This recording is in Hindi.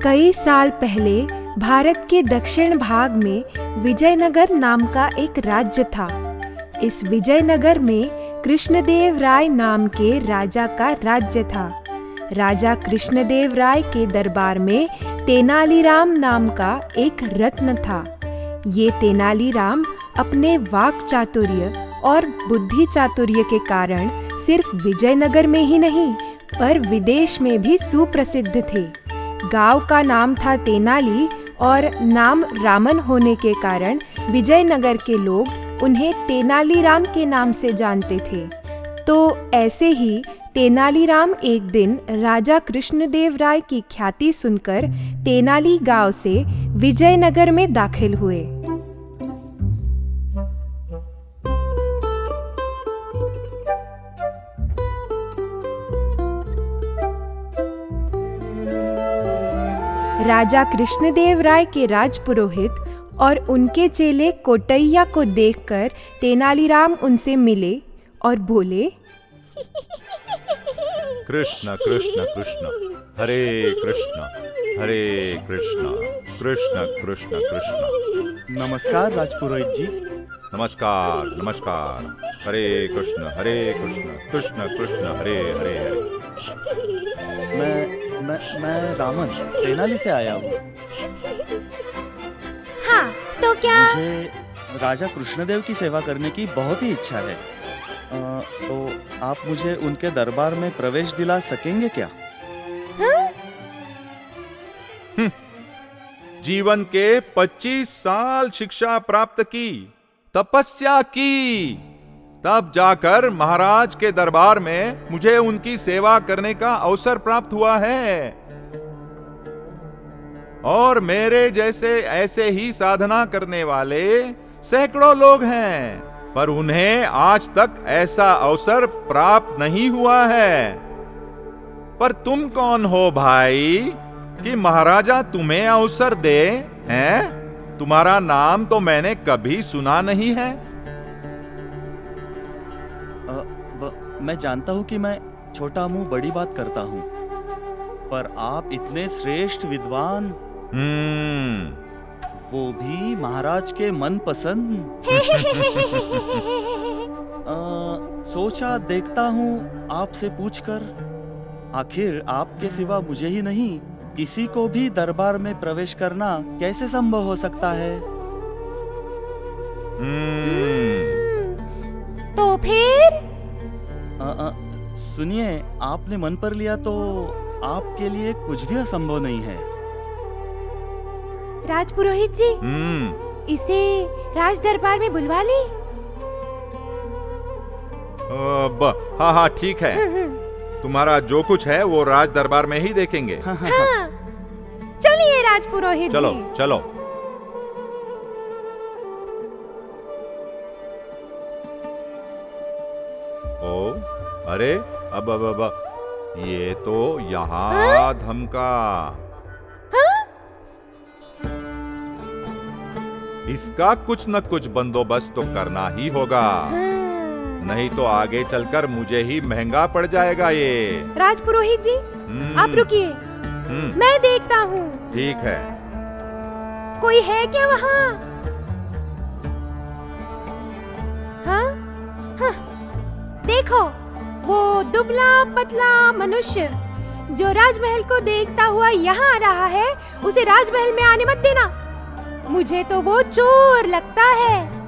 कई साल पहले भारत के दक्षिण भाग में विजयनगर नाम का एक राज्य था। इस विजयनगर में कृष्णदेव राय नाम के राजा का राज्य था। राजा कृष्णदेव राय के दरबार में तेनालीराम नाम का एक रत्न था। ये तेनालीराम अपने वाक चातुर्य और बुद्धि चातुर्य के कारण सिर्फ विजयनगर में ही नहीं पर विदेश में भी सुप्रसिद्ध थे। गांव का नाम था तेनाली और नाम रामन होने के कारण विजयनगर के लोग उन्हें तेनालीराम के नाम से जानते थे। तो ऐसे ही तेनालीराम एक दिन राजा कृष्णदेव राय की ख्याति सुनकर तेनाली गांव से विजयनगर में दाखिल हुए। राजा कृष्णदेव राय के राजपुरोहित और उनके चेले कोटैया को देखकर तेनालीराम उनसे मिले और बोले, कृष्ण कृष्ण कृष्ण हरे कृष्ण कृष्ण कृष्ण कृष्ण। नमस्कार राजपुरोहित जी। नमस्कार नमस्कार। हरे कृष्ण कृष्ण कृष्ण हरे हरे हरे। मैं रामन तेनाली से आया हूँ। हाँ, तो क्या? मुझे राजा कृष्णदेव की सेवा करने की बहुत ही इच्छा है। तो आप मुझे उनके दरबार में प्रवेश दिला सकेंगे क्या? जीवन के 25 साल शिक्षा प्राप्त की, तपस्या की, तब जाकर महाराज के दरबार में मुझे उनकी सेवा करने का अवसर प्राप्त हुआ है। और मेरे जैसे ऐसे ही साधना करने वाले सैकड़ों लोग हैं, पर उन्हें आज तक ऐसा अवसर प्राप्त नहीं हुआ है। पर तुम कौन हो भाई कि महाराजा तुम्हें अवसर दे हैं? तुम्हारा नाम तो मैंने कभी सुना नहीं है। मैं जानता हूँ कि मैं छोटा मुंह बड़ी बात करता हूँ, पर आप इतने श्रेष्ठ विद्वान, वो भी महाराज के मनपसंद। सोचा देखता हूँ आपसे पूछकर, आखिर आपके सिवा मुझे ही नहीं किसी को भी दरबार में प्रवेश करना कैसे संभव हो सकता है? तो फिर सुनिए, आपने मन पर लिया तो आपके लिए कुछ भी असंभव नहीं है। राजपुरोहित जी, इसे राज दरबार में बुलवा ली। हाँ ठीक है। तुम्हारा जो कुछ है वो राज दरबार में ही देखेंगे। हाँ, चलिए राजपुरोहित चलो जी। चलो। ओ अरे अब ये तो यहाँ धमका। इसका कुछ न कुछ बंदोबस्त तो करना ही होगा, नहीं तो आगे चलकर मुझे ही महंगा पड़ जाएगा ये। राजपुरोहित जी, आप रुकिए, मैं देखता हूँ। ठीक है। कोई है क्या वहाँ? हाँ? देखो, वो दुबला पतला मनुष्य जो राजमहल को देखता हुआ यहाँ आ रहा है, उसे राजमहल में आने मत देना। मुझे तो वो चोर लगता है।